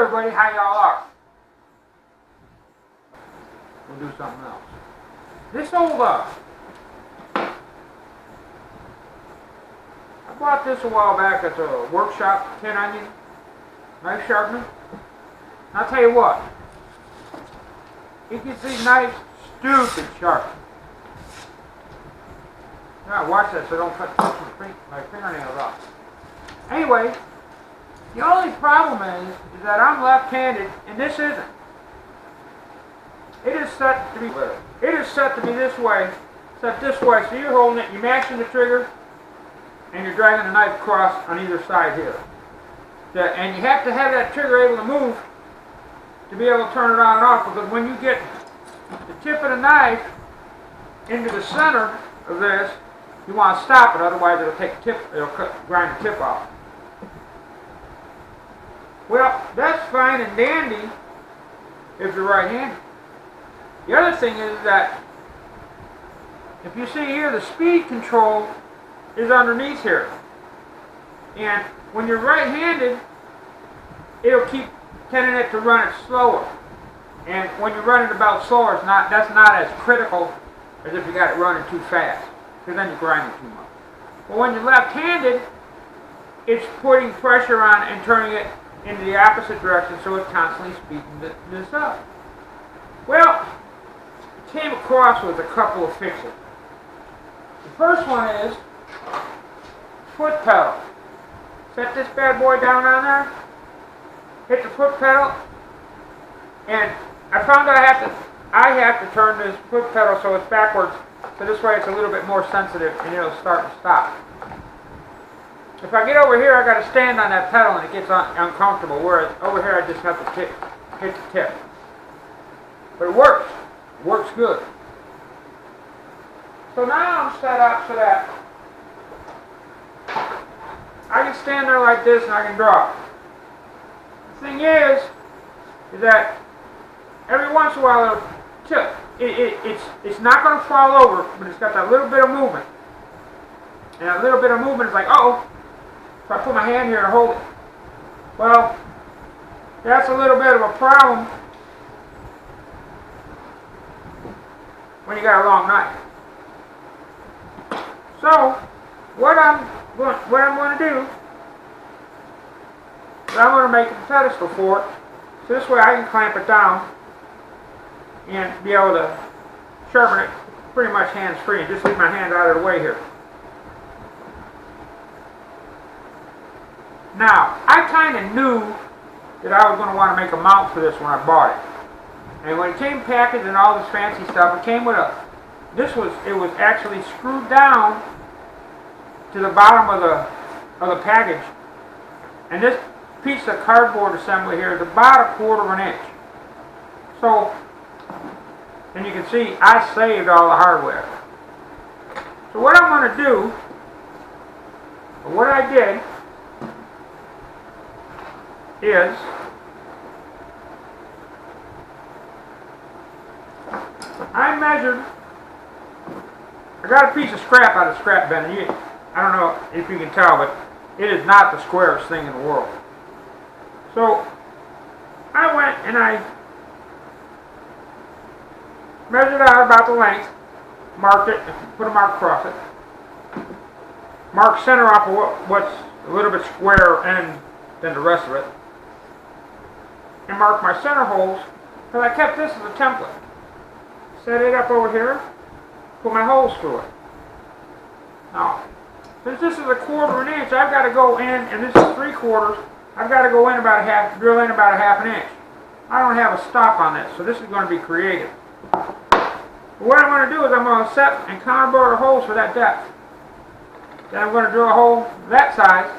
everybody, how y'all are? We'll do something else. This old, I bought this a while back at the workshop, 10 onion, knife sharpener. I'll tell you what, it gets these knives stupid sharp. Now watch that so I don't cut my fingernails off. Anyway, the only problem is that I'm left-handed and this isn't. It is set to be this way, set this way, so you're holding it, you're mashing the trigger, and you're dragging the knife across on either side here. And you have to have that trigger able to move to be able to turn it on and off, because when you get the tip of the knife into the center of this, you want to stop it, otherwise it'll grind the tip off. Well, that's fine and dandy if you're right-handed. The other thing is that if you see here, the speed control is underneath here. And when you're right-handed, it'll keep tending it to run it slower. And when you're running about slower, that's not as critical as if you got it running too fast, because then you're grinding too much. But when you're left-handed, it's putting pressure on and turning it into the opposite direction, so it's constantly speeding this up. Well, I came across with a couple of fixes. The first one is foot pedal. Set this bad boy down on there, hit the foot pedal, and I found that I have to turn this foot pedal so it's backwards, so this way it's a little bit more sensitive and it'll start and stop. If I get over here, I got to stand on that pedal and it gets uncomfortable, whereas over here I just have to hit the tip. But it works. It works good. So now I'm set up so that I can stand there like this and I can draw. The thing is that every once in a while it'll tip. It's not going to fall over, but it's got that little bit of movement. And that little bit of movement is like, uh-oh. So I put my hand here to hold it. Well, that's a little bit of a problem when you got a long knife. So, what I'm going to do is I'm going to make a pedestal for it, so this way I can clamp it down and be able to sharpen it pretty much hands-free and just leave my hand out of the way here. Now, I kind of knew that I was going to want to make a mount for this when I bought it. And when it came packaged and all this fancy stuff, it came with it was actually screwed down to the bottom of the package. And this piece of cardboard assembly here is about 1/4 inch. So, and you can see I saved all the hardware. So what I'm going to do, or what I did, is I measured, I got a piece of scrap out of scrap bin. I don't know if you can tell, but it is not the squarest thing in the world. So I went and I measured out about the length, marked it, put a mark across it, marked center off of what's a little bit squarer end than the rest of it, and mark my center holes, because I kept this as a template. Set it up over here, put my holes through it. Now, since this is 1/4 inch, I've got to go in, and this is 3/4, I've got to go in about drill in about 1/2 inch. I don't have a stop on this, so this is going to be creative. But what I'm going to do is I'm going to set and counterbore the holes for that depth. Then I'm going to drill a hole that size.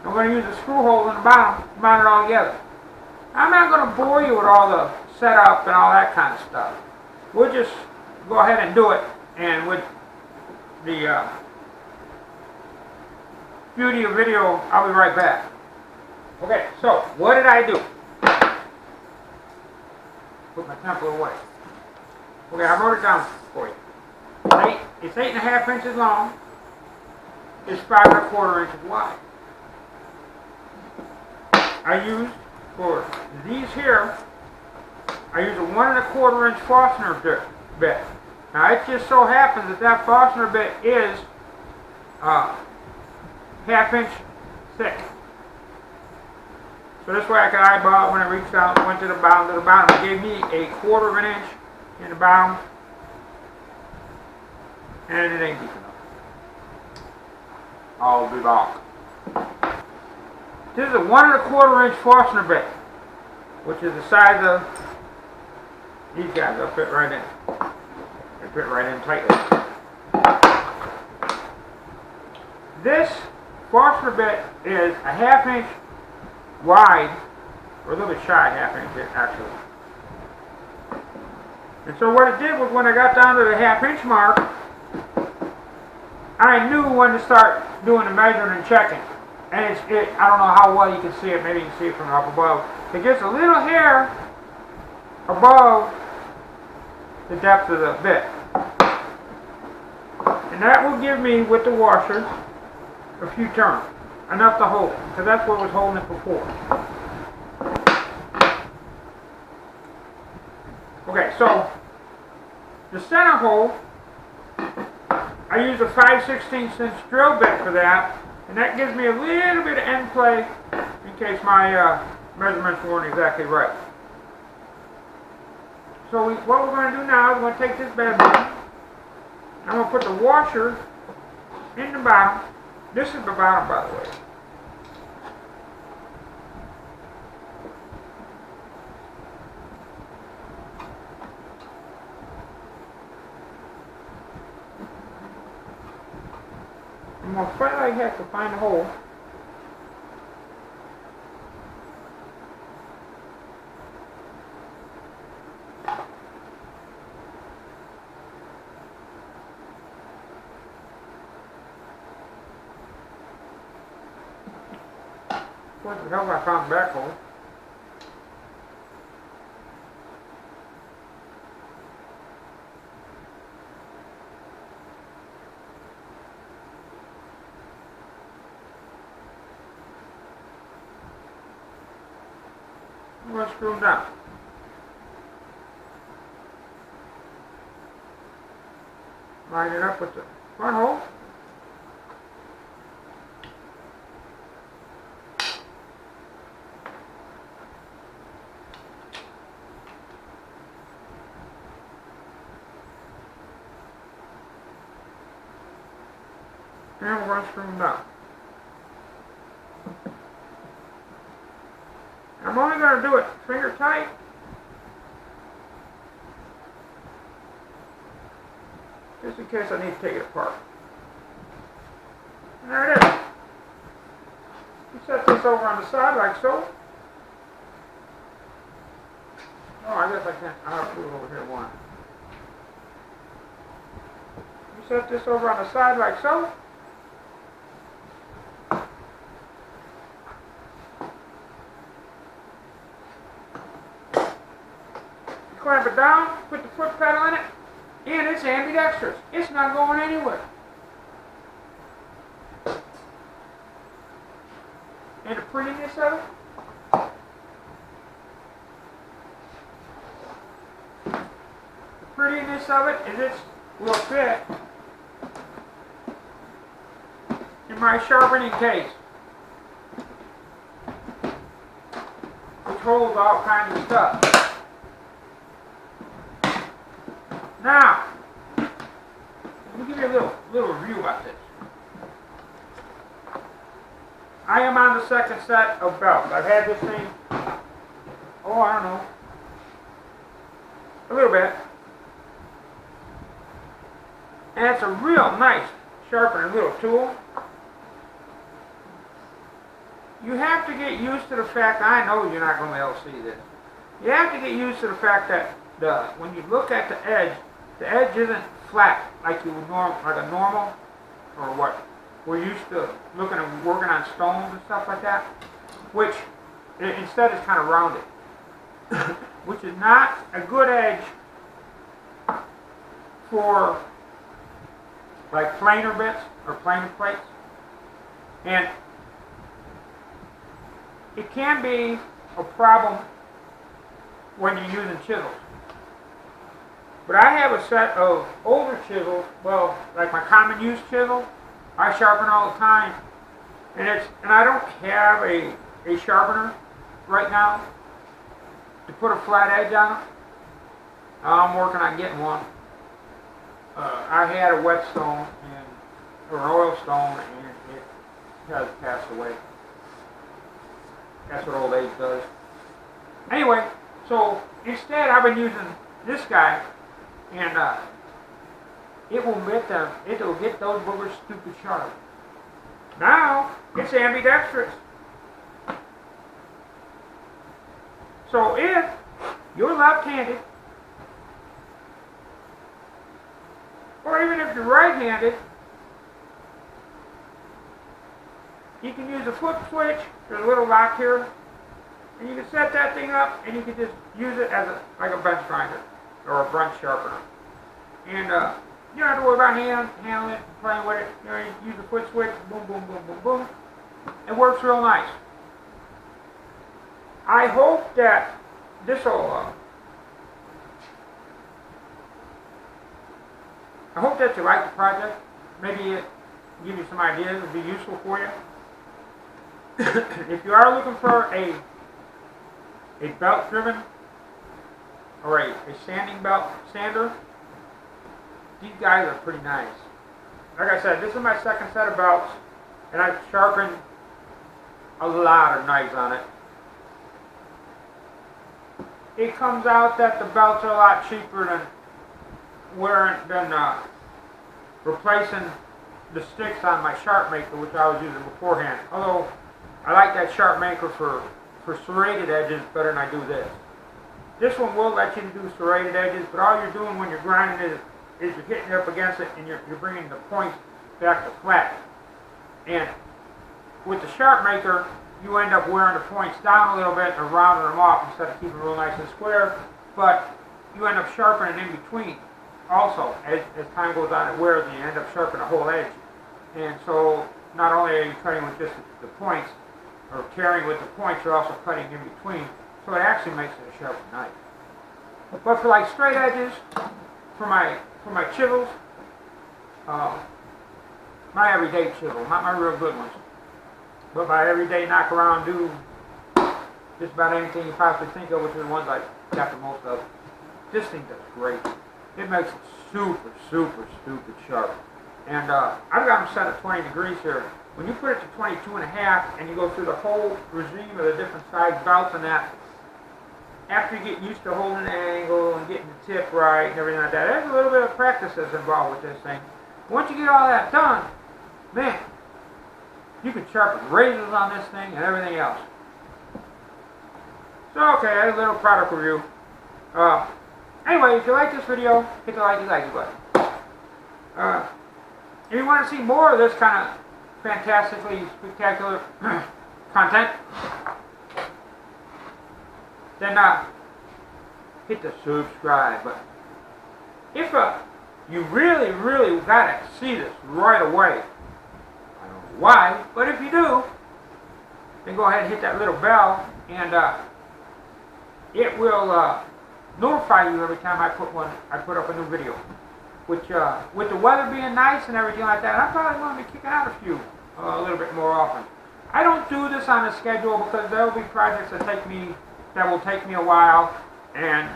I'm going to use a screw hole in the bottom to mount it all together. I'm not going to bore you with all the setup and all that kind of stuff. We'll just go ahead and do it, and with the beauty of video, I'll be right back. Okay, so what did I do? Put my template away. Okay, I wrote it down for you. It's 8.5 inches long. It's 5 1/4 inches wide. I use for these here, I use a 1 1/4 inch Sharpener bit. Now it just so happens that that Sharpener bit is 1/2 inch thick. So this way I could eyeball it when I reached out, went to the bottom. It gave me a 1/4 inch in the bottom, and it ain't deep enough. I'll be back. This is a 1 1/4 inch Sharpener bit, which is the size of these guys. They'll fit right in. They fit right in tightly. This Sharpener bit is a 1/2 inch wide, or a little bit shy, 1/2 inch actually. And so what it did was when I got down to the 1/2 inch mark, I knew when to start doing the measuring and checking. And I don't know how well you can see it, maybe you can see it from up above. It gets a little hair above the depth of the bit. And that will give me, with the washer, a few turns. Enough to hold it, because that's what was holding it before. Okay, so the center hole, I use a 5/16 inch drill bit for that, and that gives me a little bit of end play in case my measurements weren't exactly right. So what we're going to do now is we're going to take this bad boy, I'm going to put the washer in the bottom. This is the bottom, by the way. I'm going to fight like heck to find a hole. What the hell, I found the back hole. I'm going to screw them down. Line it up with the front hole. And we're going to screw them down. I'm only going to do it finger tight. Just in case I need to take it apart. And there it is. You set this over on the side like so. Oh, I guess I can't. I'll have to do it over here one. You set this over on the side like so. Clamp it down, put the foot pedal in it, and it's ambidextrous. It's not going anywhere. And the prettiness of it, is it will fit in my sharpening case, which holds all kinds of stuff. Now, let me give you a little review about this. I am on the second set of belts. I've had this thing, oh, I don't know, a little bit. And it's a real nice sharpening little tool. You have to get used to the fact, I know you're not going to be able to see this. You have to get used to the fact that when you look at the edge isn't flat like you would like a normal, or what we're used to looking at working on stones and stuff like that, which instead is kind of rounded, which is not a good edge for like planer bits or planer plates. And it can be a problem when you're using chisels. But I have a set of older chisels, well, like my common use chisel, I sharpen all the time, and I don't have a sharpener right now to put a flat edge on it. I'm working on getting one. I had a whetstone or an oil stone, and it has passed away. That's what old age does. Anyway, so instead I've been using this guy, and it'll get those boogers stupid sharp. Now it's ambidextrous. So if you're left-handed, or even if you're right-handed, you can use a flip switch. There's a little lock here, and you can set that thing up, and you can just use it as like a bench grinder or a bench sharpener. And you don't have to worry about handling it, and playing with it. You use the flip switch, boom, boom, boom, boom, boom. It works real nice. I hope that this will. I hope that you like the project. Maybe it give you some ideas. It'll be useful for you. If you are looking for a belt-driven or a sanding belt sander, these guys are pretty nice. Like I said, this is my second set of belts, and I've sharpened a lot of knives on it. It comes out that the belts are a lot cheaper than replacing the sticks on my Sharpmaker, which I was using beforehand. Although I like that Sharpmaker for serrated edges better than I do this. This one will let you do serrated edges, but all you're doing when you're grinding is you're hitting up against it, and you're bringing the points back to flat. And with the Sharpmaker, you end up wearing the points down a little bit and rounding them off instead of keeping them real nice and square, but you end up sharpening in between. Also, as time goes on, it wears and you end up sharpening the whole edge. And so, not only are you cutting with just the points, or tearing with the points, you're also cutting in between. So it actually makes it a sharper knife. But for like straight edges, for my chisels, my everyday chisel, not my real good ones, but my everyday knock around, do just about anything you possibly think of, which are the ones I got the most of. This thing does great. It makes it super, super, stupid sharp. And I've got them set at 20 degrees here. When you put it to 22.5 and you go through the whole regime of the different size belts and that, after you get used to holding the angle and getting the tip right and everything like that, there's a little bit of practice that's involved with this thing. Once you get all that done, man, you can sharpen razors on this thing and everything else. So, okay, that's a little product review. Anyway, if you like this video, hit the like button. If you want to see more of this kind of fantastically spectacular content, then hit the subscribe button. If you really, really gotta see this right away, I don't know why, but if you do, then go ahead and hit that little bell, and it will notify you every time I put up a new video. Which, with the weather being nice and everything like that, I'm probably going to be kicking out a few a little bit more often. I don't do this on a schedule because there will be projects that will take me a while, and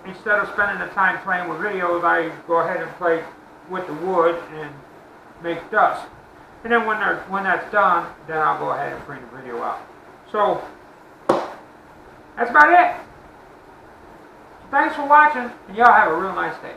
instead of spending the time playing with videos, I go ahead and play with the wood and make dust. And then when that's done, then I'll go ahead and bring the video out. So that's about it. Thanks for watching, and y'all have a real nice day.